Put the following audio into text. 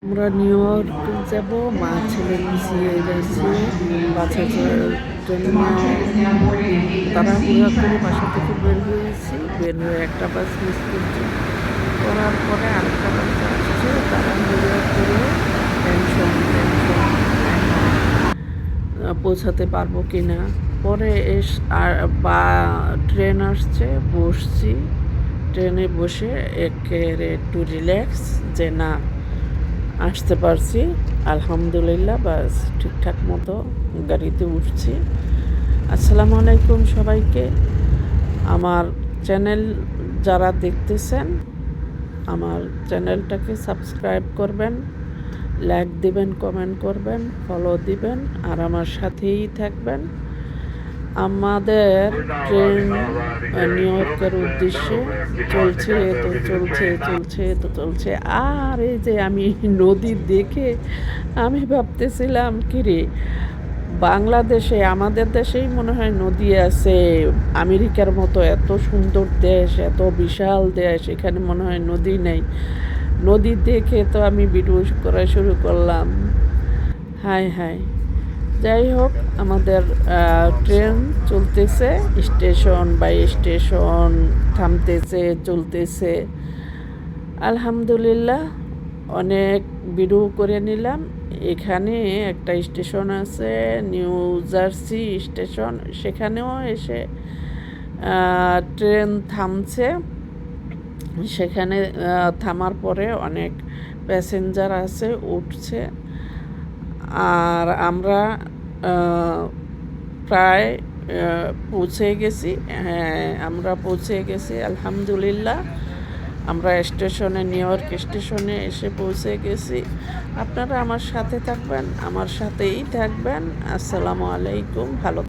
আমরা new York যাব, মা ছেলে পিছিয়ে গেছি বাচ্চার জন্য। তাড়াহুড়া করে বাসা থেকে বের হয়েছি, বের হয়ে একটা বাস মিস করছি, করার পরে আরেকটা বাস আসছে। তাড়াহুড়া করে টেনশন টেনশন পৌঁছাতে পারবো কি না। পরে আর বা ট্রেন আসছে, বসছি। ট্রেনে বসে একেবারে একটু রিল্যাক্স যে না আসতে পারছি, আলহামদুলিল্লাহ। বাস ঠিকঠাক মতো গাড়িতে উঠছি। আসসালামু আলাইকুম সবাইকে। আমার চ্যানেল যারা দেখতেছেন, আমার চ্যানেলটাকে সাবস্ক্রাইব করবেন, লাইক দিবেন, কমেন্ট করবেন, ফলো দিবেন, আর আমার সাথেই থাকবেন। আমাদের ট্রেন নিউ ইয়র্কের উদ্দেশ্যে চলছে। আর এই যে আমি নদী দেখে আমি ভাবতেছিলাম কিরে, বাংলাদেশে আমাদের দেশেই মনে হয় নদী আছে, আমেরিকার মতো এত সুন্দর দেশ, এত বিশাল দেশ, এখানে মনে হয় নদী নেই। নদী দেখে তো আমি ভিডিও করা শুরু করলাম। হায় হায়, যাই হোক, আমাদের ট্রেন চলতেছে, স্টেশন বাই স্টেশন থামতেছে, চলতেছে। আলহামদুলিল্লাহ, অনেক ভিডিও করে নিলাম। এখানে একটা স্টেশন আছে, নিউ জার্সি স্টেশন, সেখানেও এসে ট্রেন থামছে। সেখানে থামার পরে অনেক প্যাসেঞ্জার আছে, উঠছে। আর আমরা প্রায় পৌঁছে গেছি। হ্যাঁ, আমরা পৌঁছে গেছি আলহামদুলিল্লাহ। আমরা স্টেশনে, নিউ ইয়র্ক স্টেশনে এসে পৌঁছে গেছি। আপনারা আমার সাথে থাকবেন, আমার সাথেই থাকবেন। আসসালামু আলাইকুম। ভালো